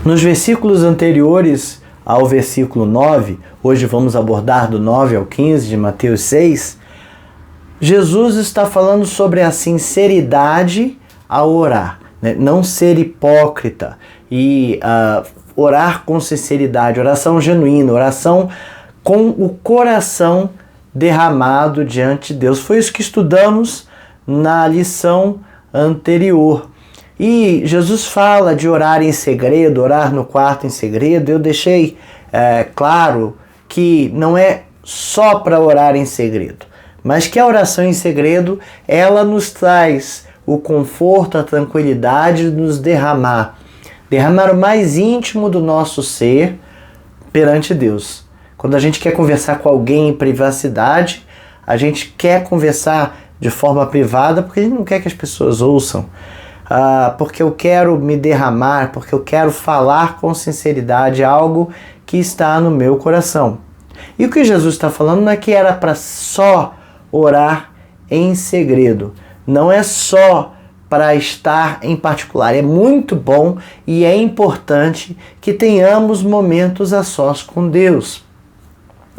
Nos versículos anteriores ao versículo 9, hoje vamos abordar do 9 ao 15 de Mateus 6, Jesus está falando sobre a sinceridade ao orar, né? Não ser hipócrita e orar com sinceridade, oração genuína, oração com o coração derramado diante de Deus. Foi isso que estudamos na lição anterior. E Jesus fala de orar em segredo, orar no quarto em segredo. Eu deixei claro que não é só para orar em segredo, mas que a oração em segredo, ela nos traz o conforto, a tranquilidade de nos derramar o mais íntimo do nosso ser perante Deus. Quando a gente quer conversar com alguém em privacidade, a gente quer conversar de forma privada porque a gente não quer que as pessoas ouçam, porque eu quero me derramar, porque eu quero falar com sinceridade algo que está no meu coração. E o que Jesus está falando não é que era para só orar em segredo, não é só para estar em particular. É muito bom e é importante que tenhamos momentos a sós com Deus.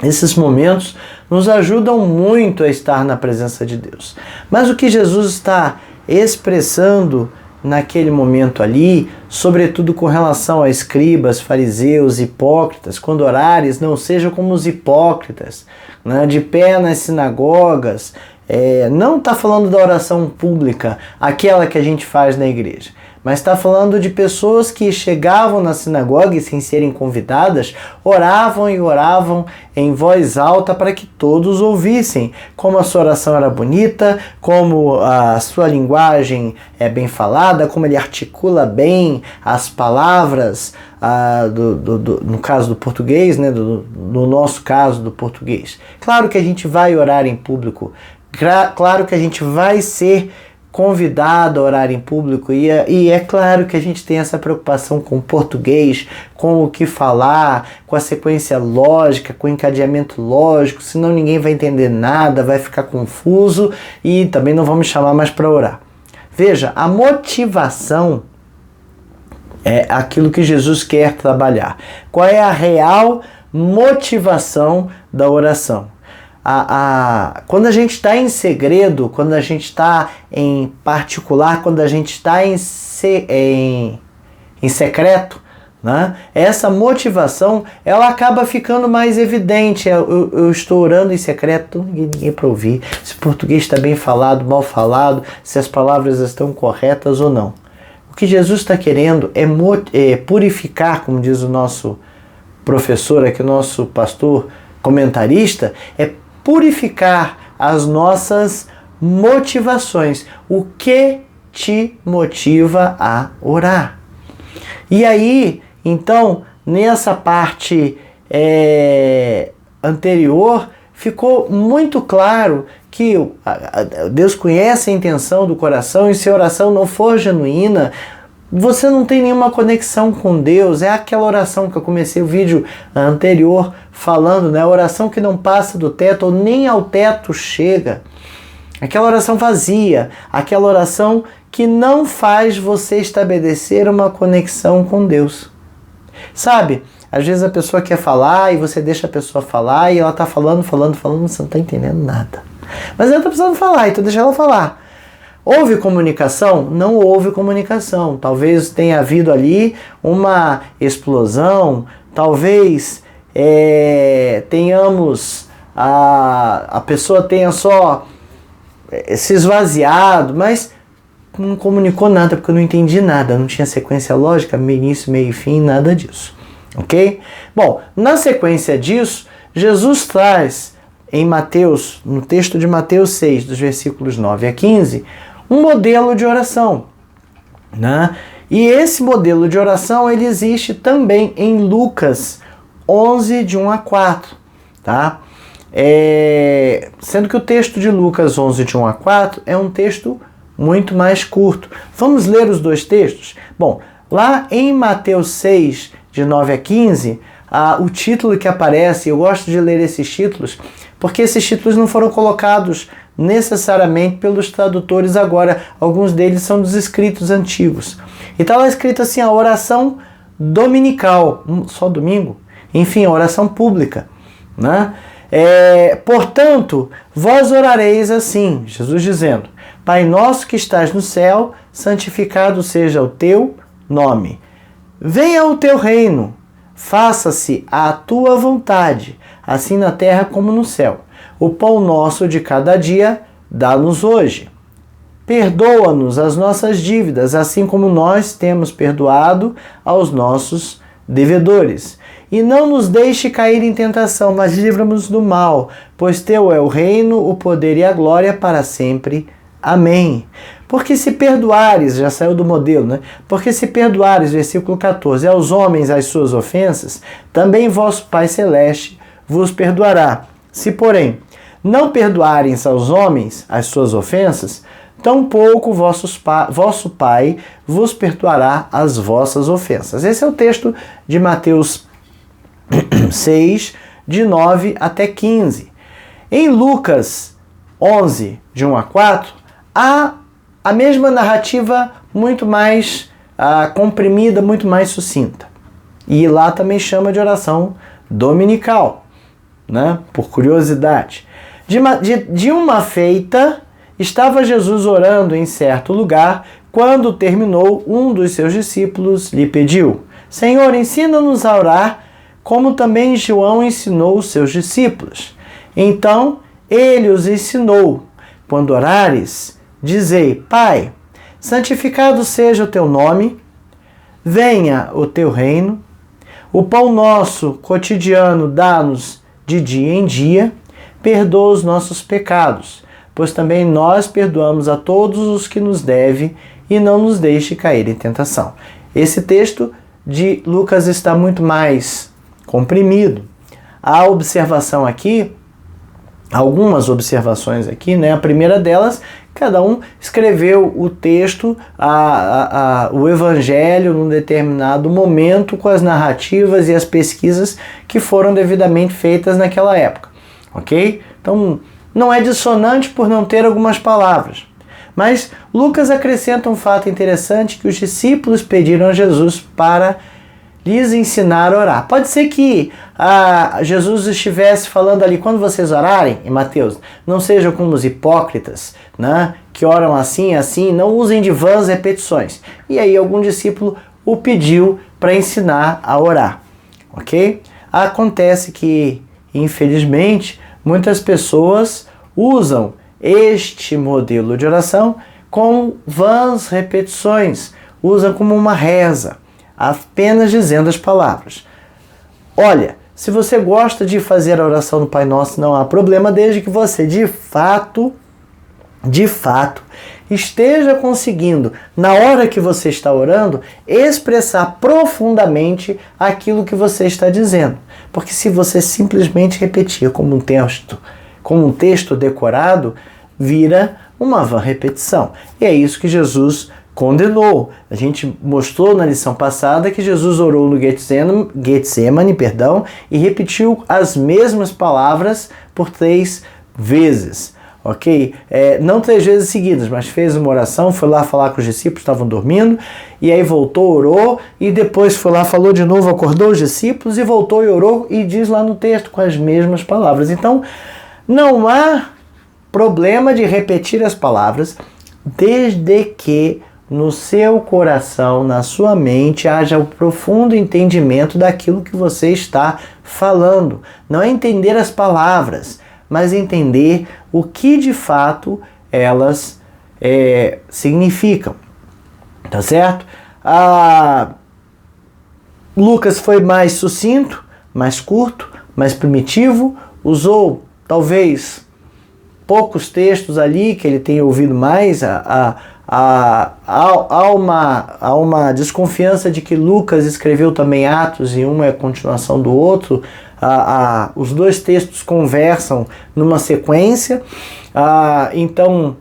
Esses momentos nos ajudam muito a estar na presença de Deus. Mas o que Jesus está expressando naquele momento ali, sobretudo com relação a escribas, fariseus, hipócritas, quando orares, não sejam como os hipócritas, né, de pé nas sinagogas. Não está falando da oração pública, aquela que a gente faz na igreja, mas está falando de pessoas que chegavam na sinagoga e, sem serem convidadas, oravam e oravam em voz alta para que todos ouvissem como a sua oração era bonita, como a sua linguagem é bem falada, como ele articula bem as palavras, no caso do português, né, no nosso caso do português. Claro que a gente vai orar em público, claro que a gente vai ser convidado a orar em público e é claro que a gente tem essa preocupação com o português, com o que falar, com a sequência lógica, com o encadeamento lógico, senão ninguém vai entender nada, vai ficar confuso e também não vamos chamar mais para orar. Veja, a motivação é aquilo que Jesus quer trabalhar. Qual é a real motivação da oração? Quando a gente está em segredo, quando a gente está em particular, quando a gente está em secreto, né? Essa motivação ela acaba ficando mais evidente. Eu estou orando em secreto, ninguém para ouvir, se o português está bem falado, mal falado, se as palavras estão corretas ou não. O que Jesus está querendo é purificar, como diz o nosso professor aqui, o nosso pastor comentarista, é purificar as nossas motivações. O que te motiva a orar? E aí, então, nessa parte anterior, ficou muito claro que Deus conhece a intenção do coração e se a oração não for genuína, você não tem nenhuma conexão com Deus. É aquela oração que eu comecei o vídeo anterior falando, né? A oração que não passa do teto ou nem ao teto chega. Aquela oração vazia, aquela oração que não faz você estabelecer uma conexão com Deus. Sabe? Às vezes a pessoa quer falar e você deixa a pessoa falar e ela está falando, você não está entendendo nada. Mas ela está precisando falar, então deixa ela falar. Houve comunicação? Não houve comunicação. Talvez tenha havido ali uma explosão, talvez tenhamos, a pessoa tenha só se esvaziado, mas não comunicou nada, porque eu não entendi nada, não tinha sequência lógica, início, meio e fim, nada disso. Ok? Bom, na sequência disso, Jesus traz em Mateus, no texto de Mateus 6, dos versículos 9 a 15, um modelo de oração, né? E esse modelo de oração ele existe também em Lucas 11, de 1 a 4, tá? Sendo que o texto de Lucas 11, de 1 a 4 é um texto muito mais curto. Vamos ler os dois textos? Bom, lá em Mateus 6, de 9 a 15, o título que aparece, eu gosto de ler esses títulos, porque esses títulos não foram colocados necessariamente pelos tradutores agora, alguns deles são dos escritos antigos. E está lá escrito assim, a oração dominical, só domingo, enfim, a oração pública, né? Portanto, vós orareis assim, Jesus dizendo: Pai nosso que estás no céu, santificado seja o teu nome. Venha o teu reino, faça-se a tua vontade, assim na terra como no céu. O pão nosso de cada dia dá-nos hoje. Perdoa-nos as nossas dívidas, assim como nós temos perdoado aos nossos devedores. E não nos deixe cair em tentação, mas livra-nos do mal, pois teu é o reino, o poder e a glória para sempre. Amém. Porque se perdoares, já saiu do modelo, né? Porque se perdoares, versículo 14, aos homens as suas ofensas, também vosso Pai Celeste vos perdoará. Se, porém, não perdoarem aos homens as suas ofensas, tampouco vosso Pai vos perdoará as vossas ofensas. Esse é o texto de Mateus 6, de 9 até 15. Em Lucas 11, de 1 a 4, há a mesma narrativa muito mais comprimida, muito mais sucinta. E lá também chama de oração dominical, né? Por curiosidade. De uma feita, estava Jesus orando em certo lugar, quando terminou, um dos seus discípulos lhe pediu: Senhor, ensina-nos a orar, como também João ensinou os seus discípulos. Então ele os ensinou: quando orares, dizei: Pai, santificado seja o teu nome, venha o teu reino, o pão nosso cotidiano dá-nos de dia em dia, perdoa os nossos pecados, pois também nós perdoamos a todos os que nos devem, e não nos deixe cair em tentação. Esse texto de Lucas está muito mais comprimido. A observação aqui, algumas observações aqui, né? A primeira delas, cada um escreveu o texto, o evangelho num determinado momento, com as narrativas e as pesquisas que foram devidamente feitas naquela época, ok? Então, não é dissonante por não ter algumas palavras. Mas Lucas acrescenta um fato interessante, que os discípulos pediram a Jesus para lhes ensinar a orar. Pode ser que Jesus estivesse falando ali: quando vocês orarem, em Mateus, não sejam como os hipócritas, né, que oram assim, assim, não usem de vãs repetições. E aí algum discípulo o pediu para ensinar a orar, ok? Acontece que, infelizmente, muitas pessoas usam este modelo de oração com vãs repetições, usam como uma reza, apenas dizendo as palavras. Olha, se você gosta de fazer a oração do Pai Nosso, não há problema, desde que você de fato, esteja conseguindo, na hora que você está orando, expressar profundamente aquilo que você está dizendo. Porque se você simplesmente repetir como um texto decorado, vira uma vã repetição. E é isso que Jesus condenou. A gente mostrou na lição passada que Jesus orou no Getsemane, e repetiu as mesmas palavras por 3 vezes. Ok? Não 3 vezes seguidas, mas fez uma oração, foi lá falar com os discípulos, estavam dormindo, e aí voltou, orou, e depois foi lá, falou de novo, acordou os discípulos, e voltou e orou, e diz lá no texto com as mesmas palavras. Então, não há problema de repetir as palavras, desde que no seu coração, na sua mente, haja o profundo entendimento daquilo que você está falando. Não é entender as palavras, mas entender o que de fato elas significam. Tá certo? Lucas foi mais sucinto, mais curto, mais primitivo, usou talvez poucos textos ali que ele tenha ouvido mais. Há uma desconfiança de que Lucas escreveu também Atos e um é a continuação do outro. Os dois textos conversam numa sequência. Então,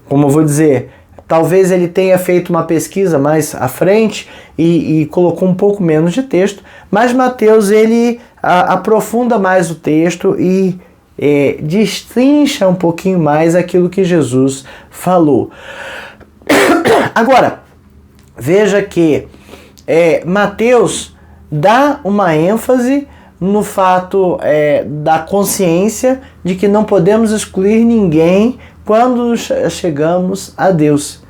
como eu vou dizer, talvez ele tenha feito uma pesquisa mais à frente e colocou um pouco menos de texto, mas Mateus ele aprofunda mais o texto e destrincha um pouquinho mais aquilo que Jesus falou. Agora, veja que Mateus dá uma ênfase no fato da consciência de que não podemos excluir ninguém quando chegamos a Deus,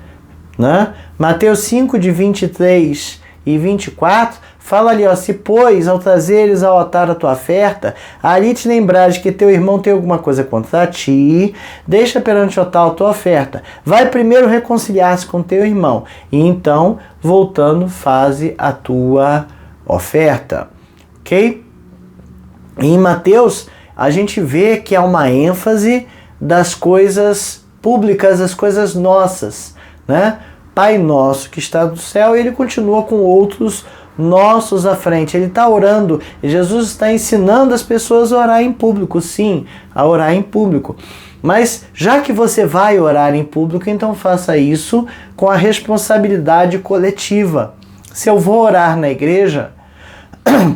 né? Mateus 5, de 23 e 24, fala ali, ó, se pois ao trazeres ao altar a tua oferta, ali te lembrares que teu irmão tem alguma coisa contra ti, deixa perante o altar a tua oferta. Vai primeiro reconciliar-se com teu irmão, e então, voltando, faze a tua oferta. Ok? Em Mateus, a gente vê que há uma ênfase das coisas públicas, das coisas nossas, né? Pai nosso que está do céu, ele continua com outros nossos à frente. Ele está orando, e Jesus está ensinando as pessoas a orar em público, sim, a orar em público. Mas já que você vai orar em público, então faça isso com a responsabilidade coletiva. Se eu vou orar na igreja,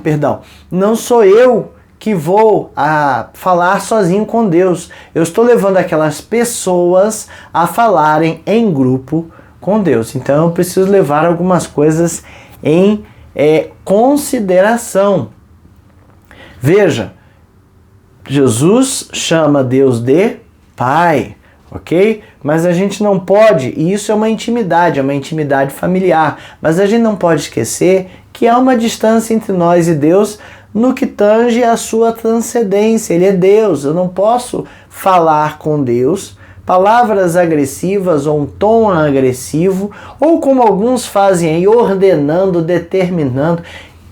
perdão, não sou eu que vou falar sozinho com Deus. Eu estou levando aquelas pessoas a falarem em grupo com Deus. Então eu preciso levar algumas coisas em consideração. Veja, Jesus chama Deus de Pai, ok? Mas a gente não pode, e isso é uma intimidade familiar, mas a gente não pode esquecer que há uma distância entre nós e Deus no que tange a sua transcendência. Ele é Deus, eu não posso falar com Deus palavras agressivas ou um tom agressivo, ou como alguns fazem aí, ordenando, determinando.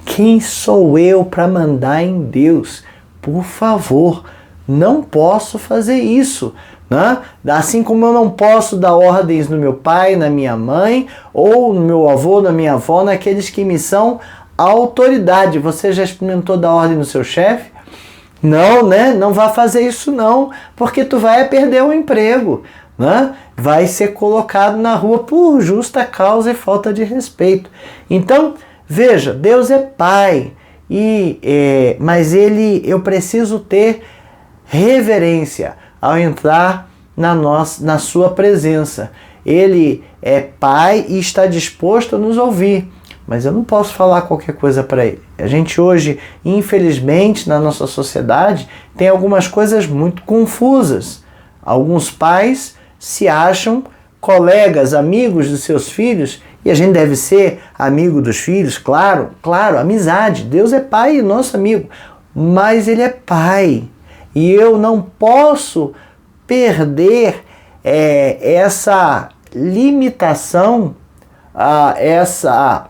Quem sou eu para mandar em Deus? Por favor, não posso fazer isso, né? Assim como eu não posso dar ordens no meu pai, na minha mãe, ou no meu avô, na minha avó, naqueles que me são autoridade. Você já experimentou dar ordem no seu chefe? Não, né? Não vá fazer isso não, porque tu vai perder o emprego, né? Vai ser colocado na rua por justa causa e falta de respeito. Então, veja, Deus é Pai, mas eu preciso ter reverência ao entrar na sua presença. Ele é Pai e está disposto a nos ouvir, mas eu não posso falar qualquer coisa para ele. A gente hoje, infelizmente, na nossa sociedade, tem algumas coisas muito confusas. Alguns pais se acham colegas, amigos dos seus filhos, e a gente deve ser amigo dos filhos, claro, amizade. Deus é Pai e nosso amigo, mas Ele é Pai. E eu não posso perder essa limitação, essa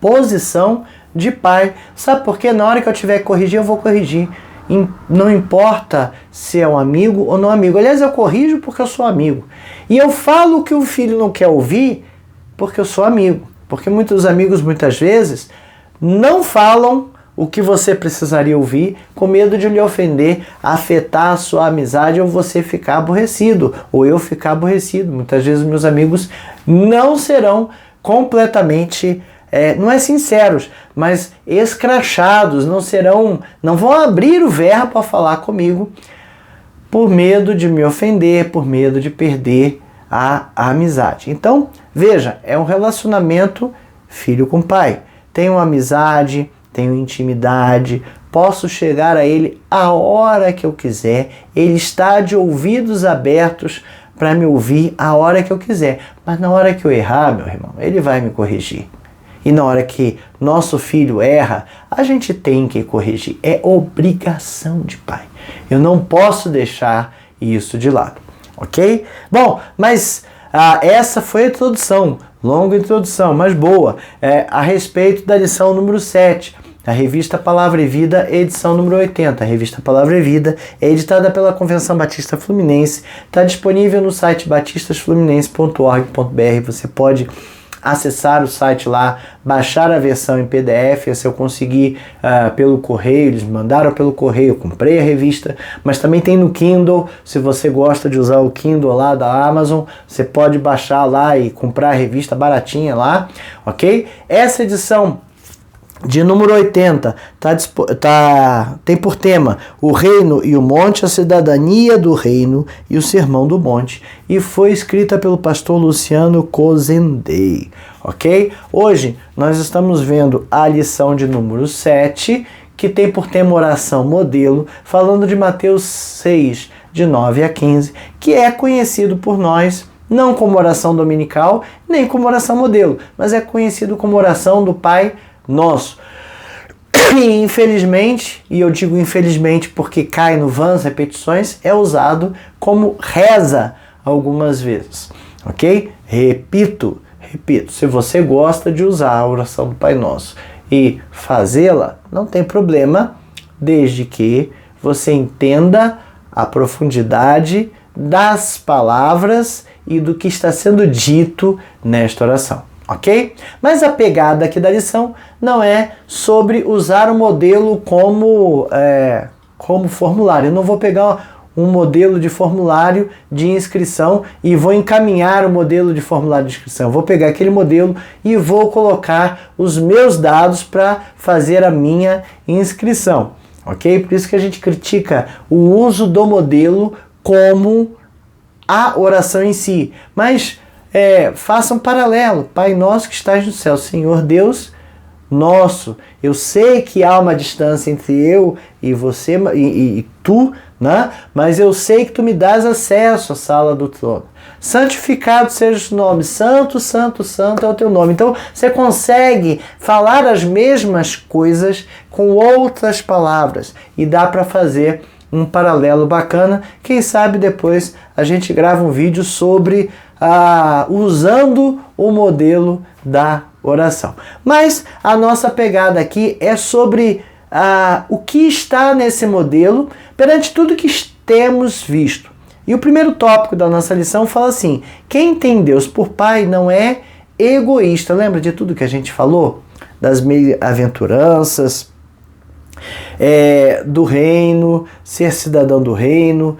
posição de pai. Sabe por quê? Na hora que eu tiver que corrigir, eu vou corrigir. Não importa se é um amigo ou não amigo. Aliás, eu corrijo porque eu sou amigo. E eu falo o que o filho não quer ouvir porque eu sou amigo. Porque muitos amigos, muitas vezes, não falam o que você precisaria ouvir com medo de lhe ofender, afetar a sua amizade ou você ficar aborrecido, ou eu ficar aborrecido. Muitas vezes meus amigos não serão completamente, não é sinceros, mas escrachados, não vão abrir o verbo para falar comigo por medo de me ofender, por medo de perder a amizade. Então, veja, é um relacionamento filho com pai. Tenho amizade, tenho intimidade, posso chegar a ele a hora que eu quiser, ele está de ouvidos abertos para me ouvir a hora que eu quiser. Mas na hora que eu errar, meu irmão, ele vai me corrigir. E na hora que nosso filho erra, a gente tem que corrigir. É obrigação de pai. Eu não posso deixar isso de lado, ok? Bom, mas essa foi a introdução, longa introdução, mas boa, a respeito da lição número 7. A revista Palavra e Vida, edição número 80. A revista Palavra e Vida é editada pela Convenção Batista Fluminense. Está disponível no site batistasfluminense.org.br. Você pode acessar o site lá, baixar a versão em PDF. Se eu conseguir pelo correio, eles me mandaram pelo correio, eu comprei a revista, mas também tem no Kindle. Se você gosta de usar o Kindle lá da Amazon, você pode baixar lá e comprar a revista baratinha lá, ok? Essa edição de número 80, tem por tema o reino e o monte, a cidadania do reino e o sermão do monte. E foi escrita pelo pastor Luciano Cozendei, ok? Hoje nós estamos vendo a lição de número 7, que tem por tema oração modelo, falando de Mateus 6, de 9 a 15, que é conhecido por nós não como oração dominical, nem como oração modelo, mas é conhecido como oração do Pai Nosso. E infelizmente, e eu digo infelizmente porque cai no vãs repetições, é usado como reza algumas vezes, ok? Repito, se você gosta de usar a oração do Pai Nosso e fazê-la, não tem problema, desde que você entenda a profundidade das palavras e do que está sendo dito nesta oração, ok? Mas a pegada aqui da lição não é sobre usar o modelo como formulário. Eu não vou pegar um modelo de formulário de inscrição e vou encaminhar o modelo de formulário de inscrição. Eu vou pegar aquele modelo e vou colocar os meus dados para fazer a minha inscrição, ok? Por isso que a gente critica o uso do modelo como a oração em si. Mas faça um paralelo. Pai nosso que estás no céu, Senhor Deus nosso. Eu sei que há uma distância entre eu e você e tu, né? Mas eu sei que tu me dás acesso à sala do trono. Santificado seja o teu nome. Santo, santo, santo é o teu nome. Então você consegue falar as mesmas coisas com outras palavras e dá para fazer um paralelo bacana. Quem sabe depois a gente grava um vídeo sobre usando o modelo da oração. Mas a nossa pegada aqui é sobre o que está nesse modelo perante tudo que temos visto. E o primeiro tópico da nossa lição fala assim: quem tem Deus por Pai não é egoísta. Lembra de tudo que a gente falou? Das bem-aventuranças, do reino, ser cidadão do reino,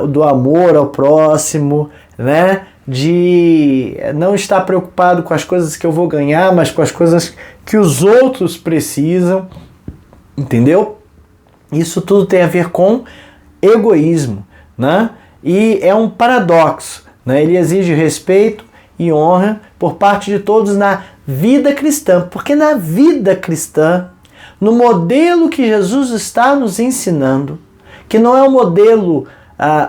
do amor ao próximo, né? De não estar preocupado com as coisas que eu vou ganhar, mas com as coisas que os outros precisam, entendeu? Isso tudo tem a ver com egoísmo, né? E é um paradoxo, né? Ele exige respeito e honra por parte de todos na vida cristã, porque na vida cristã, no modelo que Jesus está nos ensinando, que não é um modelo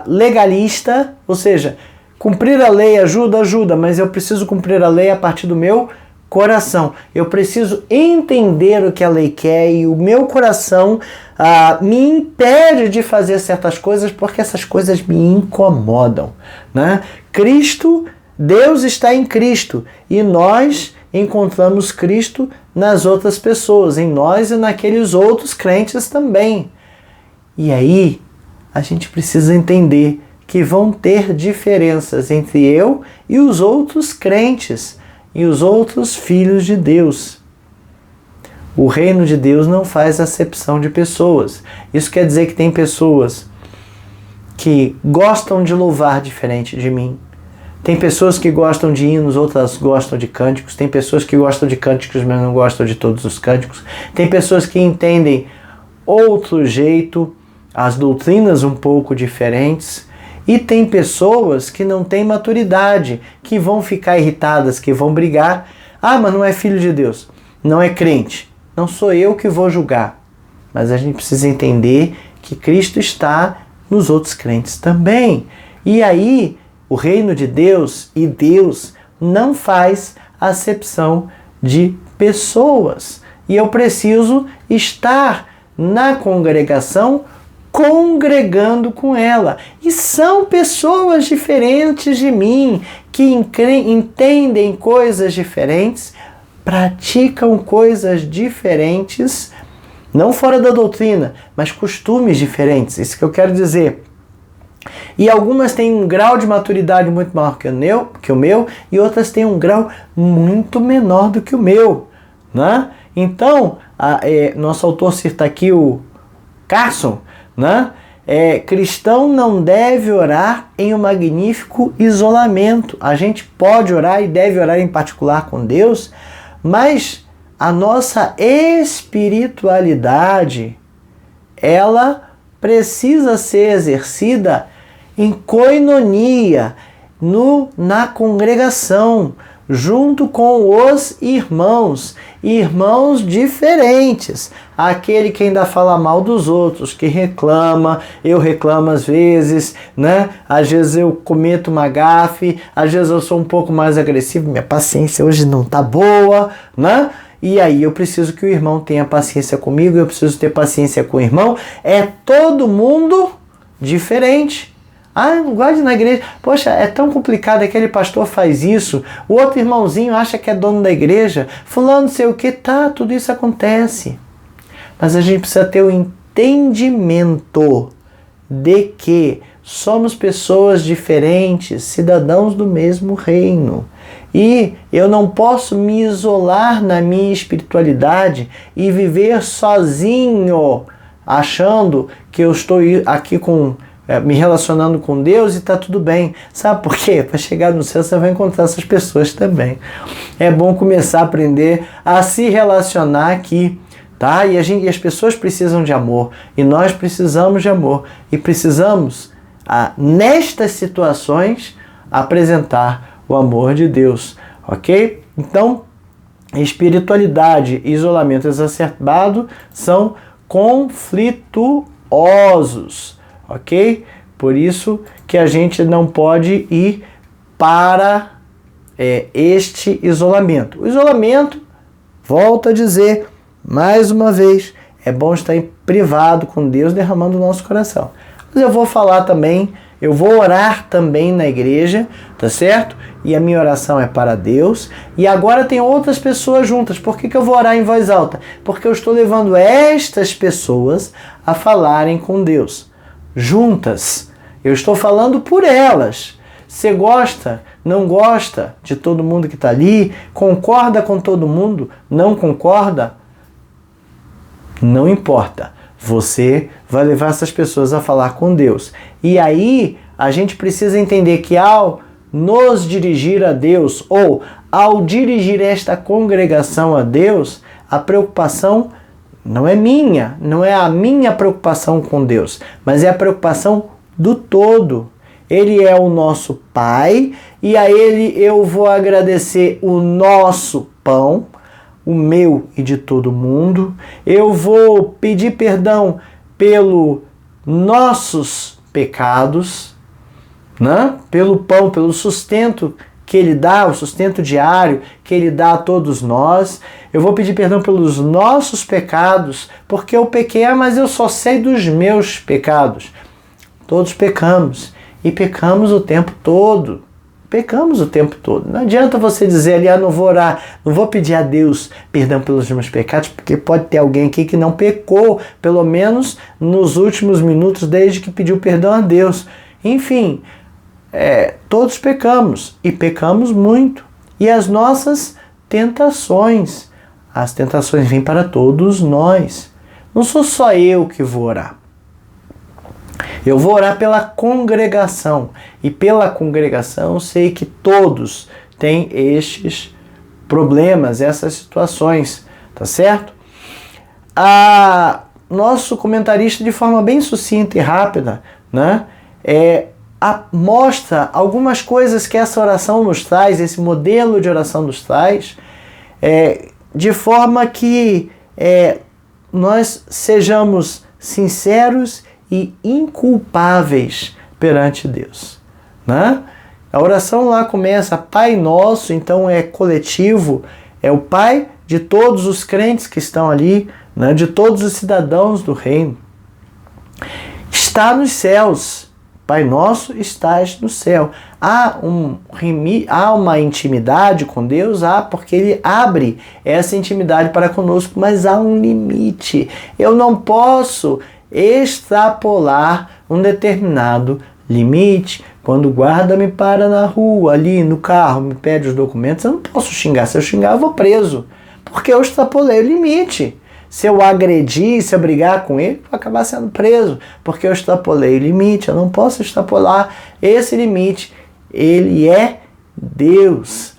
legalista, ou seja, cumprir a lei ajuda, mas eu preciso cumprir a lei a partir do meu coração. Eu preciso entender o que a lei quer e o meu coração me impede de fazer certas coisas porque essas coisas me incomodam, né? Deus está em Cristo e nós encontramos Cristo nas outras pessoas, em nós e naqueles outros crentes também. E aí a gente precisa entender que vão ter diferenças entre eu e os outros crentes e os outros filhos de Deus. O reino de Deus não faz acepção de pessoas. Isso quer dizer que tem pessoas que gostam de louvar diferente de mim. Tem pessoas que gostam de hinos, outras gostam de cânticos. Tem pessoas que gostam de cânticos, mas não gostam de todos os cânticos. Tem pessoas que entendem outro jeito, as doutrinas um pouco diferentes. E tem pessoas que não têm maturidade, que vão ficar irritadas, que vão brigar. Mas não é filho de Deus, não é crente. Não sou eu que vou julgar. Mas a gente precisa entender que Cristo está nos outros crentes também. E aí, o reino de Deus e Deus não faz acepção de pessoas. E eu preciso estar na congregação congregando com ela. E são pessoas diferentes de mim, que entendem coisas diferentes, praticam coisas diferentes, não fora da doutrina, mas costumes diferentes. Isso que eu quero dizer. E algumas têm um grau de maturidade muito maior que o meu, e outras têm um grau muito menor do que o meu, né? Então, nosso autor cita aqui o Carson, né? Cristão não deve orar em um magnífico isolamento. A gente pode orar e deve orar em particular com Deus, mas a nossa espiritualidade, ela precisa ser exercida em koinonia, na congregação, junto com os irmãos diferentes. Aquele que ainda fala mal dos outros, que reclama, eu reclamo às vezes, né? Às vezes eu cometo uma gafe, às vezes eu sou um pouco mais agressivo, minha paciência hoje não tá boa, né? E aí eu preciso que o irmão tenha paciência comigo, eu preciso ter paciência com o irmão. É todo mundo diferente. Ah, eu não gosto de ir na igreja. Poxa, é tão complicado, aquele pastor faz isso, o outro irmãozinho acha que é dono da igreja, fulano não sei o que, tá, tudo isso acontece. Mas a gente precisa ter o entendimento de que somos pessoas diferentes, cidadãos do mesmo reino. E eu não posso me isolar na minha espiritualidade e viver sozinho, achando que eu estou aqui me relacionando com Deus e está tudo bem. Sabe por quê? Para chegar no céu você vai encontrar essas pessoas também. É bom começar a aprender a se relacionar aqui, tá? E as pessoas precisam de amor, e nós precisamos de amor, e precisamos, nestas situações, apresentar o amor de Deus, ok? Então, espiritualidade e isolamento exacerbado são conflituosos, ok? Por isso que a gente não pode ir para este isolamento. O isolamento, volto a dizer mais uma vez, é bom estar em privado com Deus, derramando o nosso coração. Mas eu vou falar também, eu vou orar também na igreja, tá certo? E a minha oração é para Deus. E agora tem outras pessoas juntas. Por que eu vou orar em voz alta? Porque eu estou levando estas pessoas a falarem com Deus. Juntas. Eu estou falando por elas. Você gosta, não gosta de todo mundo que está ali? Concorda com todo mundo? Não concorda? Não importa. Você vai levar essas pessoas a falar com Deus. E aí a gente precisa entender que ao nos dirigir a Deus, ou ao dirigir esta congregação a Deus, a preocupação não é minha, não é a minha preocupação com Deus, mas é a preocupação do todo. Ele é o nosso Pai, e a Ele eu vou agradecer o nosso pão, o meu e de todo mundo. Eu vou pedir perdão pelos nossos pecados, né? Pelo pão, pelo sustento que Ele dá, o sustento diário que Ele dá a todos nós. Eu vou pedir perdão pelos nossos pecados, porque eu pequei, mas eu só sei dos meus pecados. Todos pecamos, e pecamos o tempo todo. Pecamos o tempo todo. Não adianta você dizer ali, não vou orar, não vou pedir a Deus perdão pelos meus pecados, porque pode ter alguém aqui que não pecou, pelo menos nos últimos minutos, desde que pediu perdão a Deus. Enfim, todos pecamos, e pecamos muito. E as nossas tentações, as tentações vêm para todos nós. Não sou só eu que vou orar. Eu vou orar pela congregação, e pela congregação sei que todos têm estes problemas, essas situações, tá certo? Nosso comentarista, de forma bem sucinta e rápida, né, mostra algumas coisas que essa oração nos traz, esse modelo de oração nos traz, de forma que nós sejamos sinceros e inculpáveis perante Deus, né? A oração lá começa, Pai Nosso, então é coletivo, é o Pai de todos os crentes que estão ali, né? De todos os cidadãos do reino. Está nos céus, Pai Nosso, estás no céu. Há uma intimidade com Deus, porque Ele abre essa intimidade para conosco, mas há um limite. Eu não posso extrapolar um determinado limite. Quando o guarda me para na rua, ali no carro, me pede os documentos, eu não posso xingar. Se eu xingar, eu vou preso, porque eu extrapolei o limite. Se eu agredir, se eu brigar com ele, vou acabar sendo preso, porque eu extrapolei o limite. Eu não posso extrapolar esse limite. Ele é Deus.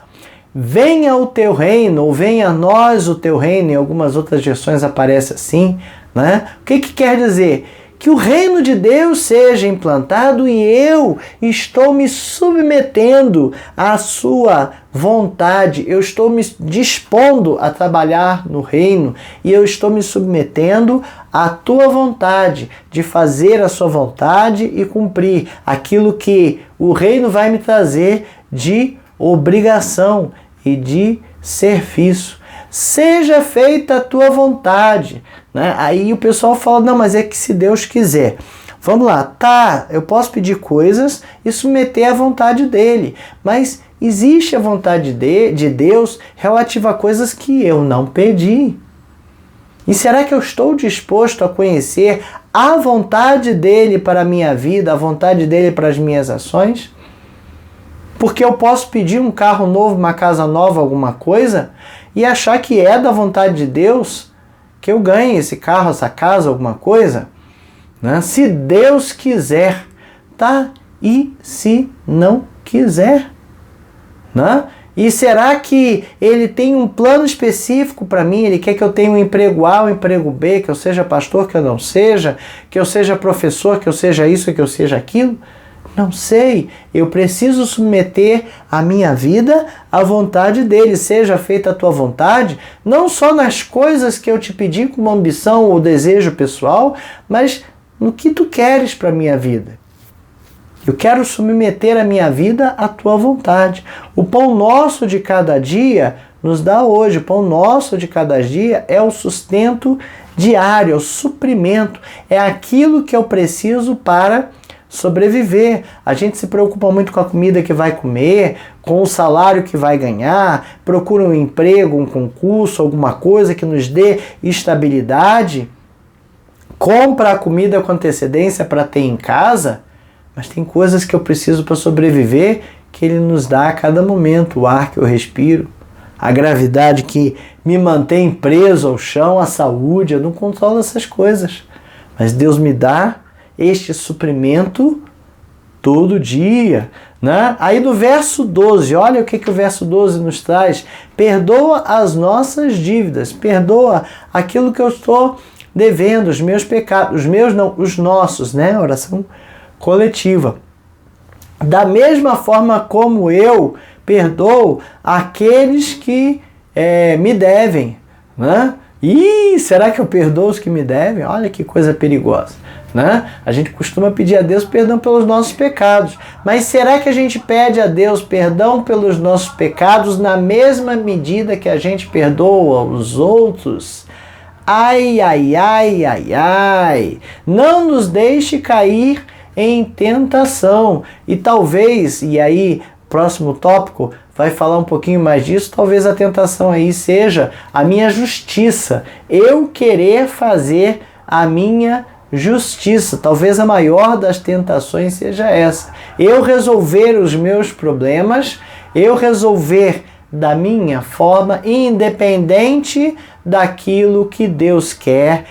venha o teu reino, ou venha a nós o teu reino, em algumas outras versões aparece assim, né? O que quer dizer? Que o reino de Deus seja implantado e eu estou me submetendo à sua vontade, eu estou me dispondo a trabalhar no reino e eu estou me submetendo à tua vontade, de fazer a sua vontade e cumprir aquilo que o reino vai me trazer de obrigação e de serviço. Seja feita a tua vontade, né? Aí o pessoal fala, não, mas é que se Deus quiser. Vamos lá, tá, eu posso pedir coisas e submeter à vontade dele, mas existe a vontade de Deus relativa a coisas que eu não pedi. E será que eu estou disposto a conhecer a vontade dele para a minha vida, a vontade dele para as minhas ações? Porque eu posso pedir um carro novo, uma casa nova, alguma coisa, e achar que é da vontade de Deus que eu ganhe esse carro, essa casa, alguma coisa, né? Se Deus quiser, tá? E se não quiser, né? E será que ele tem um plano específico para mim? Ele quer que eu tenha um emprego A, um emprego B, que eu seja pastor, que eu não seja, que eu seja professor, que eu seja isso, que eu seja aquilo? Não sei, eu preciso submeter a minha vida à vontade dele. Seja feita a tua vontade, não só nas coisas que eu te pedi como ambição ou desejo pessoal, mas no que tu queres para a minha vida. Eu quero submeter a minha vida à tua vontade. O pão nosso de cada dia nos dá hoje. O pão nosso de cada dia é o sustento diário, é o suprimento, é aquilo que eu preciso para sobreviver. A gente se preocupa muito com a comida que vai comer, com o salário que vai ganhar, procura um emprego, um concurso, alguma coisa que nos dê estabilidade, compra a comida com antecedência para ter em casa, mas tem coisas que eu preciso para sobreviver que ele nos dá a cada momento, o ar que eu respiro, a gravidade que me mantém preso ao chão, a saúde, eu não controlo essas coisas, mas Deus me dá este suprimento todo dia, né? Aí do verso 12, olha o que o verso 12 nos traz. Perdoa as nossas dívidas, perdoa aquilo que eu estou devendo, os meus pecados, os meus não, os nossos, né? Oração coletiva. Da mesma forma como eu perdoo aqueles que me devem, né? Ih, será que eu perdoo os que me devem? Olha que coisa perigosa. Né? A gente costuma pedir a Deus perdão pelos nossos pecados, mas será que a gente pede a Deus perdão pelos nossos pecados na mesma medida que a gente perdoa os outros? Ai, ai, ai, ai, ai! Não nos deixe cair em tentação. E talvez, e aí, próximo tópico vai falar um pouquinho mais disso, talvez a tentação aí seja a minha justiça, eu querer fazer a minha justiça. Talvez a maior das tentações seja essa. Eu resolver os meus problemas, eu resolver da minha forma, independente daquilo que Deus quer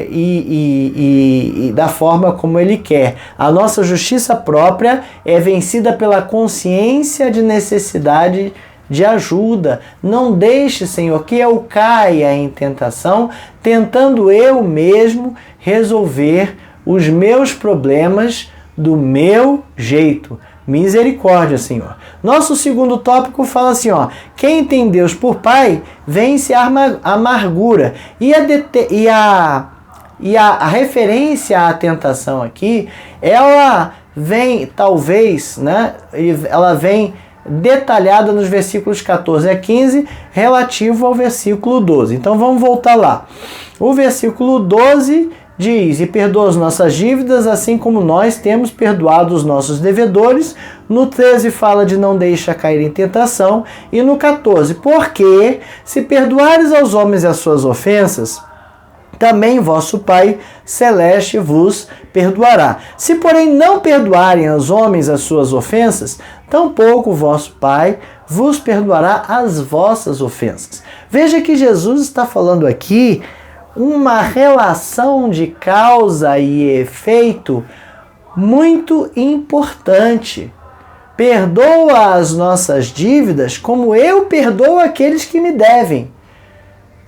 e da forma como Ele quer. A nossa justiça própria é vencida pela consciência de necessidade de ajuda. Não deixe, Senhor, que eu caia em tentação, tentando eu mesmo resolver os meus problemas do meu jeito. Misericórdia, Senhor. Nosso segundo tópico fala assim, ó: quem tem Deus por Pai, vence a amargura. E a referência à tentação aqui, ela vem, talvez, né? Ela vem detalhada nos versículos 14 a 15, relativo ao versículo 12. Então vamos voltar lá. O versículo 12 diz: e perdoa as nossas dívidas, assim como nós temos perdoado os nossos devedores. No 13 fala de não deixa cair em tentação. E no 14, porque se perdoares aos homens as suas ofensas, também vosso Pai Celeste vos perdoará. Se, porém, não perdoarem aos homens as suas ofensas, tampouco vosso Pai vos perdoará as vossas ofensas. Veja que Jesus está falando aqui uma relação de causa e efeito muito importante. perdoa as nossas dívidas como eu perdoo aqueles que me devem.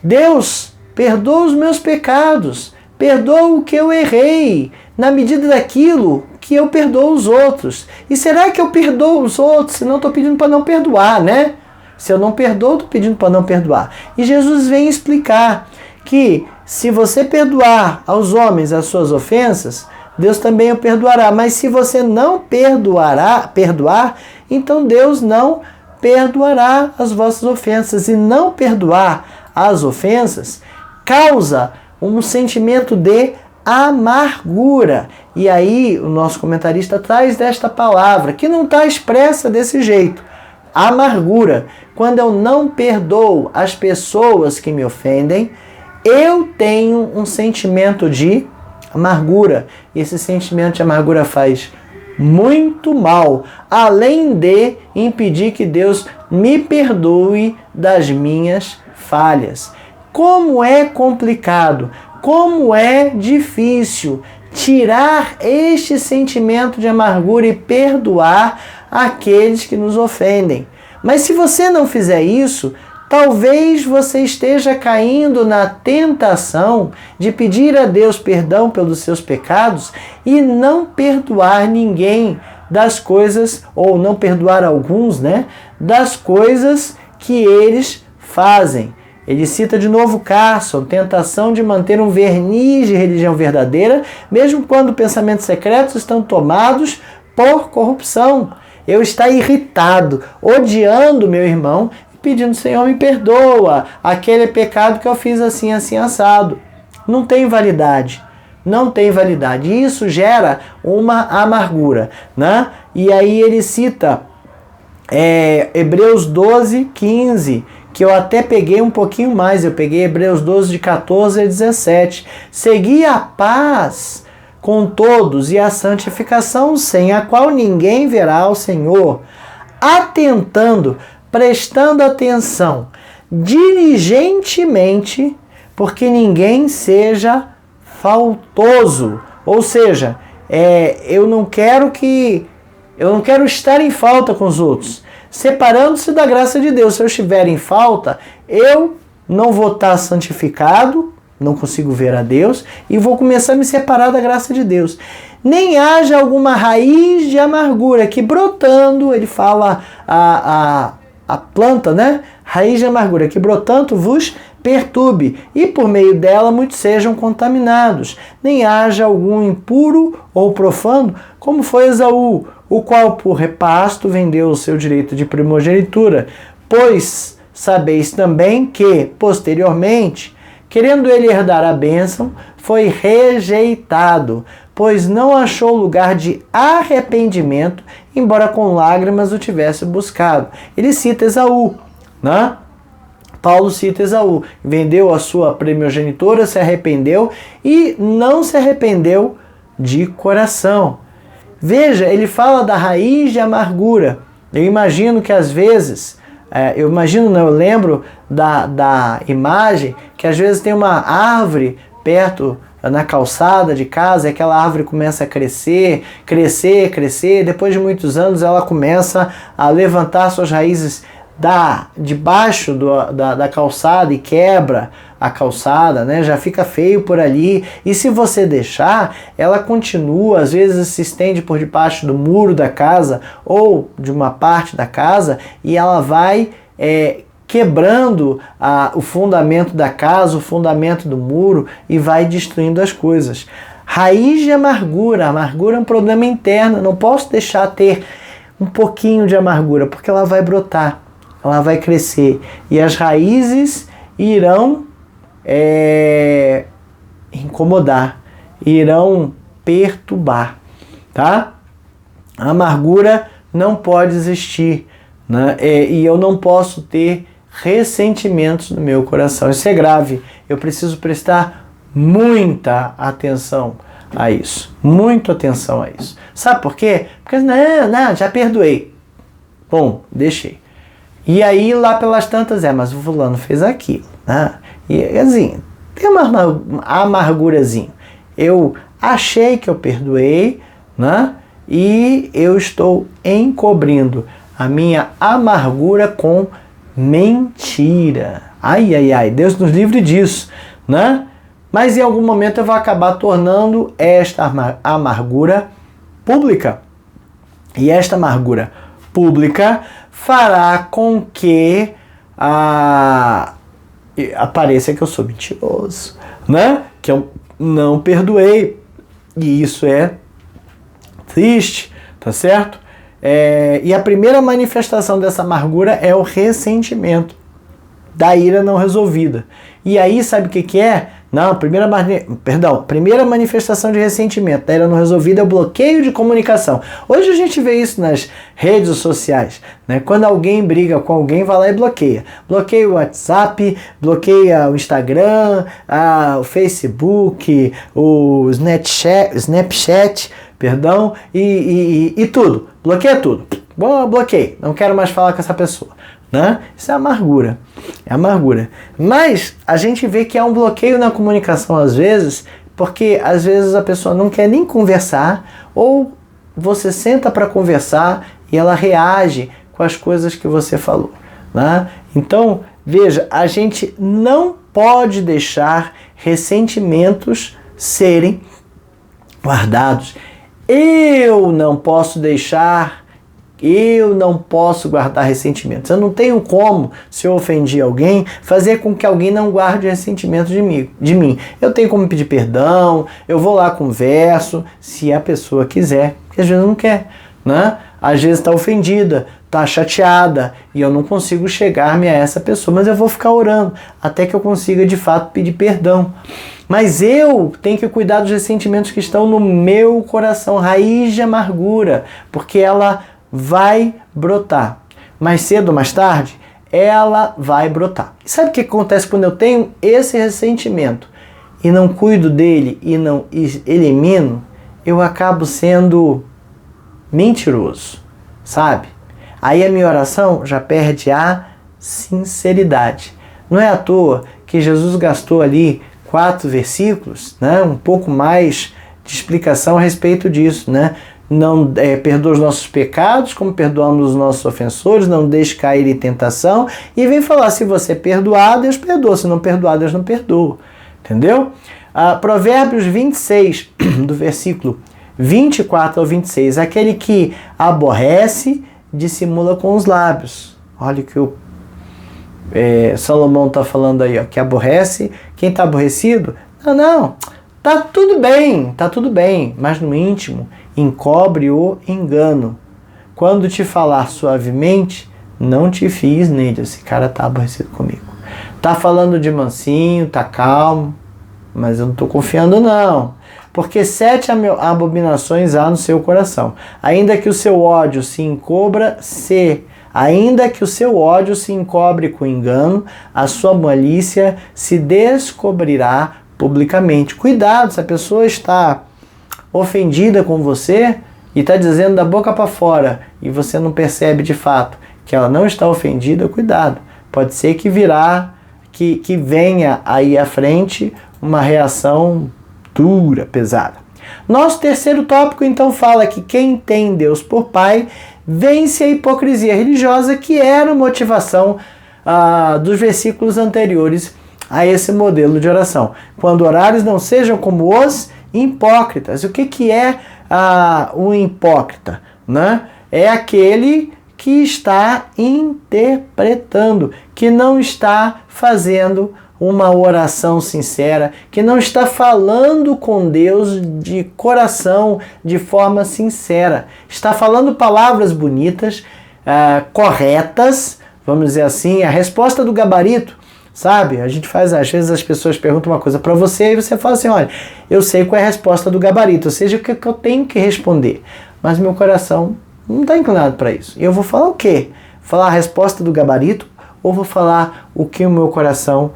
Deus, perdoa os meus pecados, perdoa o que eu errei, na medida daquilo que eu perdoo os outros. E será que eu perdoo os outros se não estou pedindo para não perdoar, né? Se eu não perdoo, estou pedindo para não perdoar. E Jesus vem explicar que se você perdoar aos homens as suas ofensas, Deus também o perdoará. Mas se você não perdoar, então Deus não perdoará as vossas ofensas. E não perdoar as ofensas causa um sentimento de amargura. E aí o nosso comentarista traz desta palavra, que não está expressa desse jeito. Amargura. Quando eu não perdoo as pessoas que me ofendem, eu tenho um sentimento de amargura. E esse sentimento de amargura faz muito mal, além de impedir que Deus me perdoe das minhas falhas. Como é complicado, como é difícil tirar este sentimento de amargura e perdoar aqueles que nos ofendem. Mas se você não fizer isso, talvez você esteja caindo na tentação de pedir a Deus perdão pelos seus pecados e não perdoar ninguém das coisas, ou não perdoar alguns, né, das coisas que eles fazem. Ele cita de novo Carson, tentação de manter um verniz de religião verdadeira, mesmo quando pensamentos secretos estão tomados por corrupção. Eu estar irritado, odiando meu irmão, pedindo, Senhor, me perdoa, aquele pecado que eu fiz assim, assim, assado. Não tem validade. Não tem validade. Isso gera uma amargura, né? E aí ele cita Hebreus 12, 15, que eu até peguei um pouquinho mais. Eu peguei Hebreus 12, de 14 a 17. Segui a paz com todos e a santificação, sem a qual ninguém verá o Senhor, atentando, prestando atenção diligentemente, porque ninguém seja faltoso. Ou seja, eu não quero estar em falta com os outros, separando-se da graça de Deus. Se eu estiver em falta, eu não vou estar santificado, não consigo ver a Deus, e vou começar a me separar da graça de Deus. Nem haja alguma raiz de amargura que brotando, ele fala a planta, né? Raiz de amargura que brotando vos perturbe, e por meio dela muitos sejam contaminados. Nem haja algum impuro ou profano, como foi Esaú, o qual por repasto vendeu o seu direito de primogenitura. Pois sabeis também que, posteriormente, querendo ele herdar a bênção, foi rejeitado, pois não achou lugar de arrependimento, embora com lágrimas o tivesse buscado. Ele cita Esaú, né? Paulo cita Esaú, vendeu a sua primogenitura, se arrependeu e não se arrependeu de coração. Veja, ele fala da raiz de amargura. Eu imagino que às vezes, eu lembro da imagem que às vezes tem uma árvore perto na calçada de casa, e aquela árvore começa a crescer, depois de muitos anos ela começa a levantar suas raízes debaixo da calçada e quebra a calçada, né? Já fica feio por ali, e se você deixar, ela continua, às vezes se estende por debaixo do muro da casa ou de uma parte da casa, e ela vai quebrando o fundamento da casa, o fundamento do muro, e vai destruindo as coisas. Raiz de amargura. Amargura é um problema interno. Não posso deixar ter um pouquinho de amargura, porque ela vai brotar, ela vai crescer, e as raízes irão incomodar, irão perturbar, tá? A amargura não pode existir, né? E eu não posso ter ressentimentos no meu coração. Isso é grave. Eu preciso prestar muita atenção a isso. Muita atenção a isso. Sabe por quê? Porque não, já perdoei. Bom, deixei. E aí lá pelas tantas, mas o fulano fez aquilo, né? E assim, tem uma amargurazinha. Eu achei que eu perdoei, né? e eu estou encobrindo a minha amargura com mentira. Ai, ai, ai, Deus nos livre disso, né? Mas em algum momento eu vou acabar tornando esta amargura pública. E esta amargura pública fará com que apareça que eu sou mentiroso, né? Que eu não perdoei. E isso é triste, tá certo? E a primeira manifestação dessa amargura é o ressentimento da ira não resolvida. E aí, sabe o que é? Não, primeira manifestação de ressentimento da ira não resolvida é o bloqueio de comunicação. Hoje a gente vê isso nas redes sociais, né? Quando alguém briga com alguém, vai lá e bloqueia. Bloqueia o WhatsApp, bloqueia o Instagram, o Facebook, o Snapchat, e tudo. Bloqueia tudo. Bom, bloqueei. Não quero mais falar com essa pessoa. Né? Isso é amargura. É amargura. Mas a gente vê que há um bloqueio na comunicação às vezes, porque às vezes a pessoa não quer nem conversar, ou você senta para conversar e ela reage com as coisas que você falou. Né? Então, veja, a gente não pode deixar ressentimentos serem guardados. Eu não posso guardar ressentimentos. Eu não tenho como, se eu ofendi alguém, fazer com que alguém não guarde ressentimento de mim. Eu tenho como pedir perdão, eu vou lá, converso, se a pessoa quiser, porque às vezes não quer, né? Às vezes está ofendida, está chateada, e eu não consigo chegar-me a essa pessoa, mas eu vou ficar orando, até que eu consiga de fato pedir perdão. Mas eu tenho que cuidar dos ressentimentos que estão no meu coração, raiz de amargura, porque ela vai brotar. Mais cedo ou mais tarde, ela vai brotar. E sabe o que acontece quando eu tenho esse ressentimento e não cuido dele e não elimino? Eu acabo sendo mentiroso, sabe? Aí a minha oração já perde a sinceridade. Não é à toa que Jesus gastou ali 4 versículos, né? Um pouco mais de explicação a respeito disso, né? Não perdoa os nossos pecados, como perdoamos os nossos ofensores, não deixe cair em tentação, e vem falar, se você perdoar, Deus perdoa, se não perdoar, Deus não perdoa, entendeu? Provérbios 26, do versículo 24 ao 26, aquele que aborrece, dissimula com os lábios. Olha o que o Salomão está falando aí, ó, que aborrece. Quem está aborrecido? Não, tá tudo bem, mas no íntimo encobre o engano. Quando te falar suavemente, não te fies nele. Esse cara tá aborrecido comigo. Tá falando de mansinho, tá calmo, mas eu não tô confiando não. Porque 7 abominações há no seu coração. Ainda que o seu ódio se encobre com engano, a sua malícia se descobrirá publicamente. Cuidado, se a pessoa está ofendida com você e está dizendo da boca para fora e você não percebe de fato que ela não está ofendida, cuidado. Pode ser que venha aí à frente uma reação dura, pesada. Nosso terceiro tópico então fala que quem tem Deus por Pai vence a hipocrisia religiosa, que era a motivação dos versículos anteriores a esse modelo de oração. Quando orares, não sejam como os hipócritas. O que é o hipócrita? Né? É aquele que está interpretando, que não está fazendo uma oração sincera, que não está falando com Deus de coração, de forma sincera. Está falando palavras bonitas, corretas, vamos dizer assim, a resposta do gabarito, sabe? A gente faz, às vezes as pessoas perguntam uma coisa para você e você fala assim, olha, eu sei qual é a resposta do gabarito, ou seja, o que eu tenho que responder, mas meu coração não está inclinado para isso. E eu vou falar o quê? Falar a resposta do gabarito ou vou falar o que o meu coração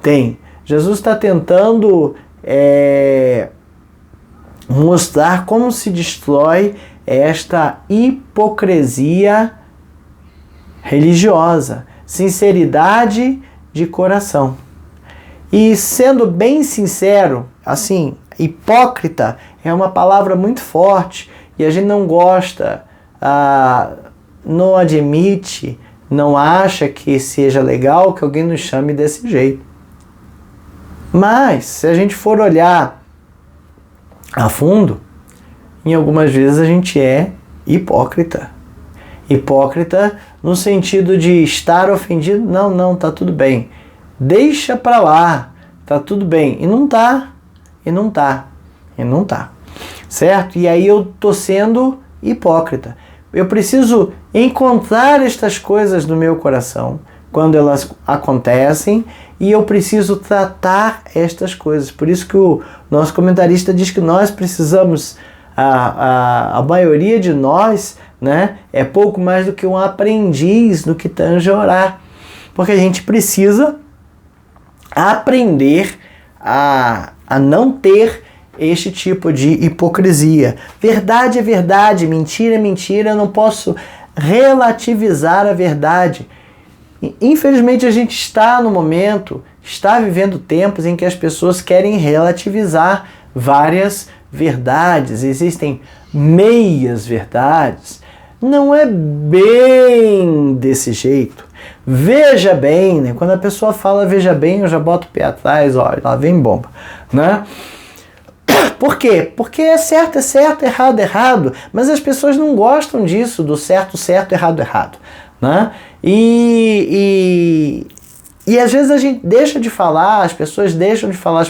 tem? Jesus está tentando mostrar como se destrói esta hipocrisia religiosa, sinceridade de coração. E sendo bem sincero, assim, hipócrita é uma palavra muito forte e a gente não gosta, não admite, não acha que seja legal que alguém nos chame desse jeito. Mas, se a gente for olhar a fundo, em algumas vezes a gente é hipócrita. Hipócrita no sentido de estar ofendido. Não, tá tudo bem. Deixa pra lá, tá tudo bem. E não tá. Certo? E aí eu tô sendo hipócrita. Eu preciso encontrar estas coisas no meu coração quando elas acontecem, e eu preciso tratar estas coisas. Por isso que o nosso comentarista diz que nós precisamos, a maioria de nós, né, é pouco mais do que um aprendiz no que tange a orar. Porque a gente precisa aprender a não ter este tipo de hipocrisia. Verdade é verdade, mentira é mentira, eu não posso relativizar a verdade. Infelizmente a gente está no momento, está vivendo tempos em que as pessoas querem relativizar várias verdades, existem meias verdades. Não é bem desse jeito. Veja bem, né? Quando a pessoa fala veja bem, eu já boto o pé atrás, olha, lá vem bomba, né? Por quê? Porque é certo, errado, errado, mas as pessoas não gostam disso, do certo, errado, errado, né? E às vezes a gente deixa de falar, as pessoas deixam de falar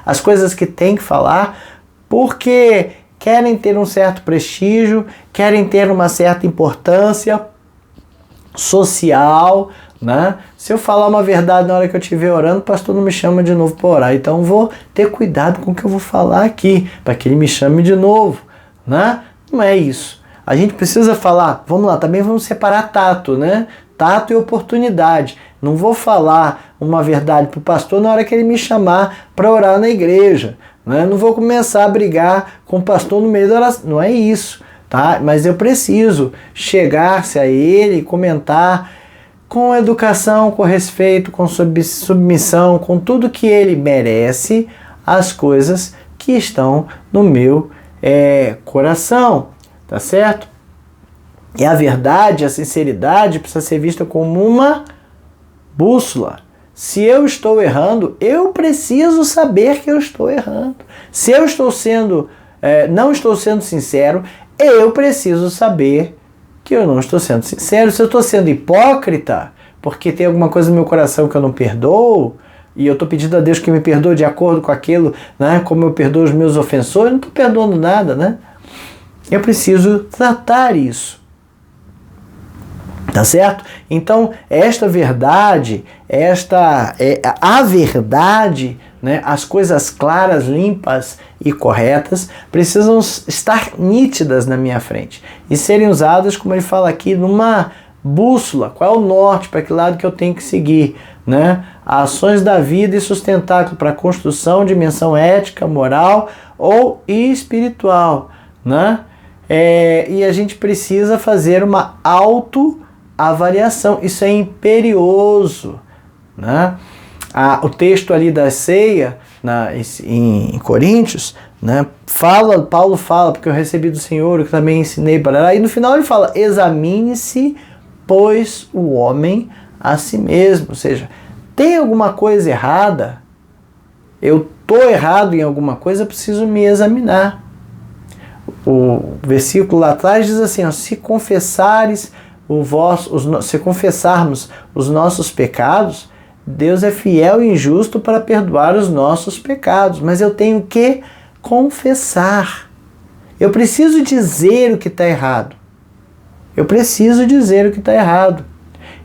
as coisas que tem que falar, porque querem ter um certo prestígio, querem ter uma certa importância social, né? Se eu falar uma verdade na hora que eu estiver orando, o pastor não me chama de novo para orar. Então vou ter cuidado com o que eu vou falar aqui, para que ele me chame de novo, né? Não é isso. A gente precisa falar, vamos lá, também vamos separar tato, né? Tato e oportunidade. Não vou falar uma verdade para o pastor na hora que ele me chamar para orar na igreja, né? Não vou começar a brigar com o pastor no meio da oração. Não é isso, tá? Mas eu preciso chegar-se a ele e comentar com educação, com respeito, com submissão, com tudo que ele merece, as coisas que estão no meu coração, tá certo? E a verdade, a sinceridade precisa ser vista como uma bússola. Se eu estou errando, eu preciso saber que eu estou errando. Se eu estou não estou sendo sincero, eu preciso saber que eu não estou sendo sincero. Se eu estou sendo hipócrita, porque tem alguma coisa no meu coração que eu não perdoo, e eu estou pedindo a Deus que me perdoe de acordo com aquilo, né, como eu perdoo os meus ofensores, eu não estou perdoando nada, né? Eu preciso tratar isso. Tá certo? Então, esta verdade, a verdade, né, as coisas claras, limpas e corretas precisam estar nítidas na minha frente e serem usadas, como ele fala aqui, numa bússola. Qual é o norte, para que lado que eu tenho que seguir, né? Ações da vida e sustentáculo para a construção de dimensão ética, moral ou espiritual, né? E a gente precisa fazer uma autoavaliação. Isso é imperioso, né? O texto ali da ceia, em Coríntios, né, Paulo fala, porque eu recebi do Senhor, eu também ensinei para lá, e no final ele fala, examine-se, pois, o homem a si mesmo. Ou seja, tem alguma coisa errada, eu estou errado em alguma coisa, eu preciso me examinar. O versículo lá atrás diz assim, ó, se confessarmos os nossos pecados, Deus é fiel e justo para perdoar os nossos pecados, mas eu tenho que confessar. Eu preciso dizer o que está errado. Eu preciso dizer o que está errado.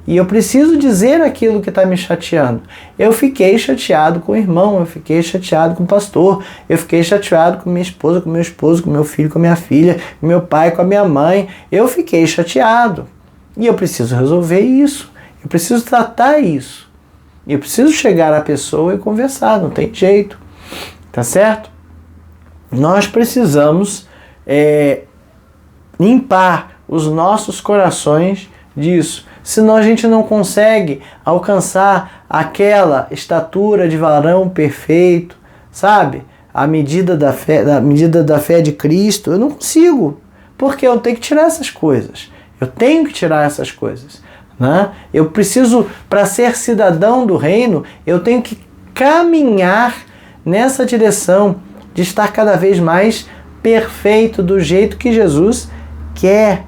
E eu preciso dizer aquilo que está me chateando. Eu fiquei chateado com o irmão, eu fiquei chateado com o pastor, eu fiquei chateado com minha esposa, com meu esposo, com meu filho, com minha filha, com meu pai, com a minha mãe. Eu fiquei chateado. E eu preciso resolver isso. Eu preciso tratar isso. Eu preciso chegar à pessoa e conversar, não tem jeito. Tá certo? Nós precisamos limpar os nossos corações disso. Senão a gente não consegue alcançar aquela estatura de varão perfeito, sabe? A medida da fé de Cristo. Eu não consigo. porque eu tenho que tirar essas coisas. Eu tenho que tirar essas coisas. Né? Eu preciso, para ser cidadão do reino, eu tenho que caminhar nessa direção de estar cada vez mais perfeito do jeito que Jesus quer.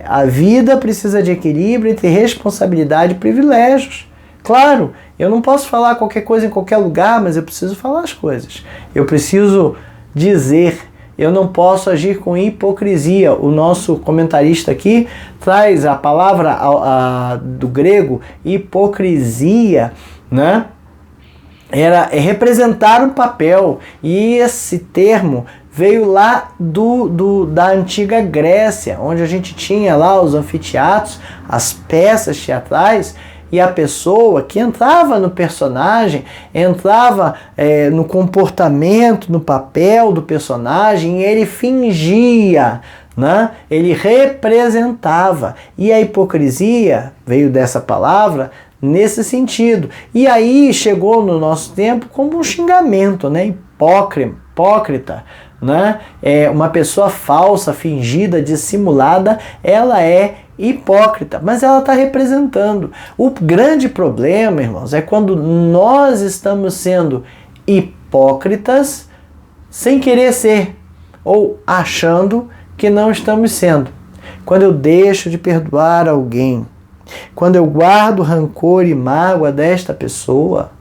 A vida precisa de equilíbrio entre responsabilidade e privilégios. Claro, eu não posso falar qualquer coisa em qualquer lugar, mas eu preciso falar as coisas. Eu preciso dizer, eu não posso agir com hipocrisia. O nosso comentarista aqui traz a palavra do grego hipocrisia, né? É representar um papel, e esse termo veio lá da antiga Grécia, onde a gente tinha lá os anfiteatros, as peças teatrais, e a pessoa que entrava no personagem, entrava no comportamento, no papel do personagem, e ele fingia, né? Ele representava. E a hipocrisia veio dessa palavra nesse sentido. E aí chegou no nosso tempo como um xingamento, né? Hipócrita, né? Uma pessoa falsa, fingida, dissimulada, ela é hipócrita, mas ela está representando. O grande problema, irmãos, é quando nós estamos sendo hipócritas sem querer ser, ou achando que não estamos sendo. Quando eu deixo de perdoar alguém, quando eu guardo rancor e mágoa desta pessoa,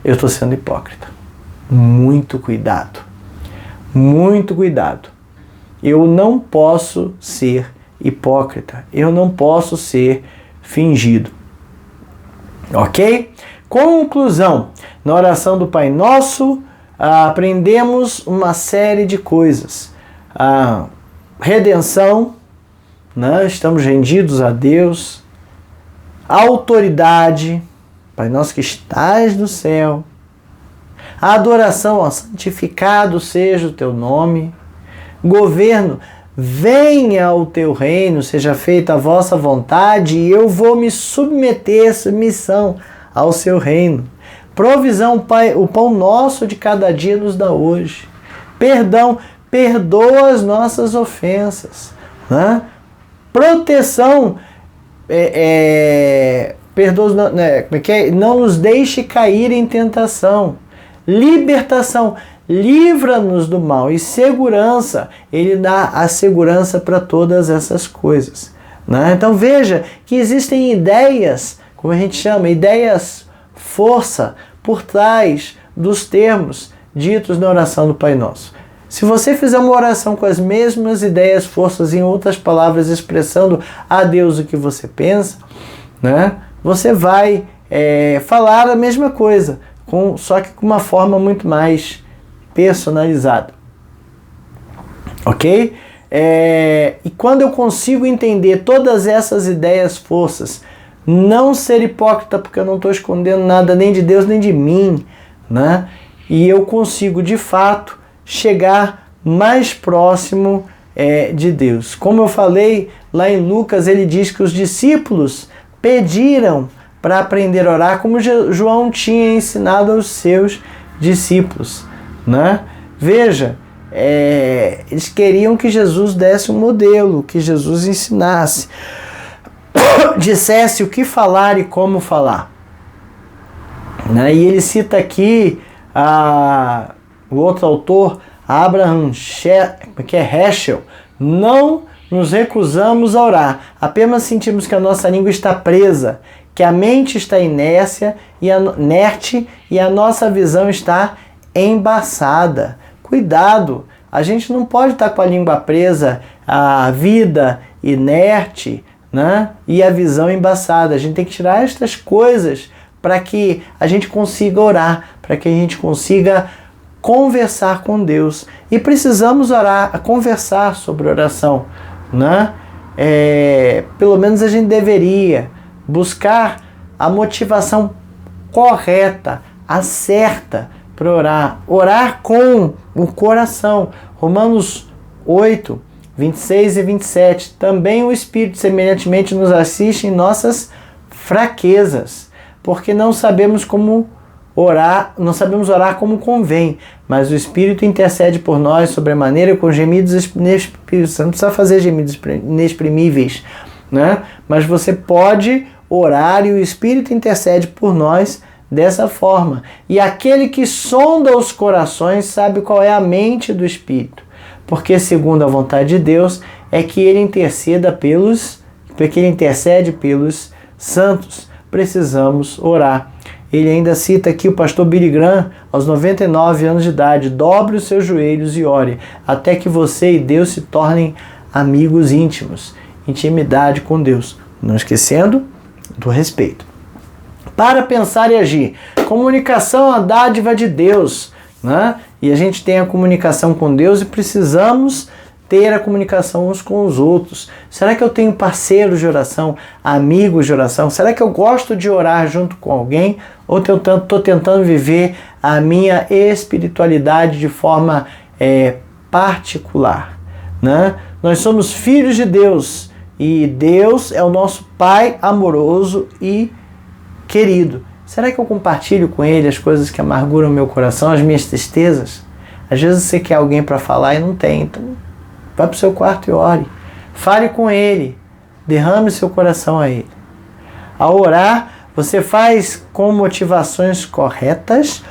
eu estou sendo hipócrita. Muito cuidado. Muito cuidado. Eu não posso ser hipócrita. Eu não posso ser fingido. Ok? Conclusão. Na oração do Pai Nosso, aprendemos uma série de coisas. A redenção, né? Estamos rendidos a Deus. A autoridade, Pai Nosso que estás no céu. A adoração, ó, santificado seja o teu nome. Governo, venha o teu reino, seja feita a vossa vontade, e eu vou me submeter, submissão ao seu reino. Provisão, Pai, o pão nosso de cada dia nos dá hoje. Perdão, perdoa as nossas ofensas. Né? Proteção, perdoa, não nos deixe cair em tentação. Libertação, livra-nos do mal. E segurança, ele dá a segurança para todas essas coisas. Né? Então veja que existem ideias, como a gente chama, ideias força por trás dos termos ditos na oração do Pai Nosso. Se você fizer uma oração com as mesmas ideias, forças, em outras palavras, expressando a Deus o que você pensa, né, você vai falar a mesma coisa, só que com uma forma muito mais personalizada. Ok? E quando eu consigo entender todas essas ideias, forças, não ser hipócrita, porque eu não estou escondendo nada nem de Deus nem de mim, né? E eu consigo de fato chegar mais próximo de Deus. Como eu falei lá em Lucas, ele diz que os discípulos pediram para aprender a orar, como João tinha ensinado aos seus discípulos, né? Veja, eles queriam que Jesus desse um modelo, que Jesus ensinasse, dissesse o que falar e como falar. Né? E ele cita aqui o outro autor, Abraham Heschel: não nos recusamos a orar, apenas sentimos que a nossa língua está presa, que a mente está inerte e a nossa visão está embaçada. Cuidado, a gente não pode estar com a língua presa, a vida inerte, né? E a visão embaçada. A gente tem que tirar estas coisas para que a gente consiga orar, para que a gente consiga conversar com Deus. E precisamos conversar sobre oração, né? Pelo menos a gente deveria buscar a motivação correta, a certa para orar. Orar com o coração. Romanos 8, 26 e 27. Também o Espírito semelhantemente nos assiste em nossas fraquezas, porque não sabemos como orar, não sabemos orar como convém, mas o Espírito intercede por nós sobremaneira com gemidos inexprimíveis. Você não precisa fazer gemidos inexprimíveis, né? Mas você pode orar e o Espírito intercede por nós dessa forma. E aquele que sonda os corações sabe qual é a mente do Espírito, porque segundo a vontade de Deus é que ele intercede pelos santos. Precisamos orar. Ele ainda cita aqui o pastor Billy Graham, aos 99 anos de idade: dobre os seus joelhos e ore, até que você e Deus se tornem amigos íntimos. Intimidade com Deus, não esquecendo do respeito. Para pensar e agir. Comunicação é uma dádiva de Deus, né? E a gente tem a comunicação com Deus e precisamos ter a comunicação uns com os outros. Será que eu tenho parceiros de oração, amigos de oração? Será que eu gosto de orar junto com alguém? Ou estou tentando viver a minha espiritualidade de forma particular, né? Nós somos filhos de Deus e Deus é o nosso Pai amoroso e querido. Será que eu compartilho com Ele as coisas que amarguram o meu coração, as minhas tristezas? Às vezes você quer alguém para falar e não tem, então vá para o seu quarto e ore. Fale com Ele, derrame seu coração a Ele. Ao orar, você faz com motivações corretas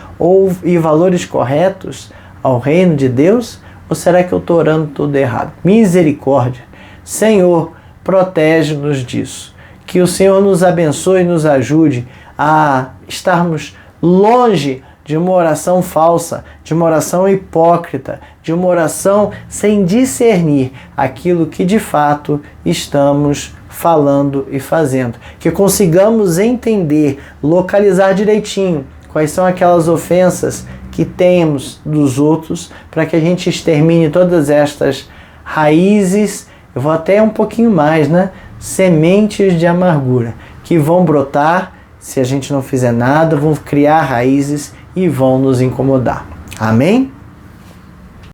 e valores corretos ao reino de Deus? Ou será que eu estou orando tudo errado? Misericórdia. Senhor, protege-nos disso. Que o Senhor nos abençoe e nos ajude a estarmos longe de uma oração falsa, de uma oração hipócrita, de uma oração sem discernir aquilo que de fato estamos falando e fazendo. Que consigamos entender, localizar direitinho quais são aquelas ofensas que temos dos outros, para que a gente extermine todas estas raízes, eu vou até um pouquinho mais, né? Sementes de amargura, que vão brotar se a gente não fizer nada, vão criar raízes e vão nos incomodar. Amém?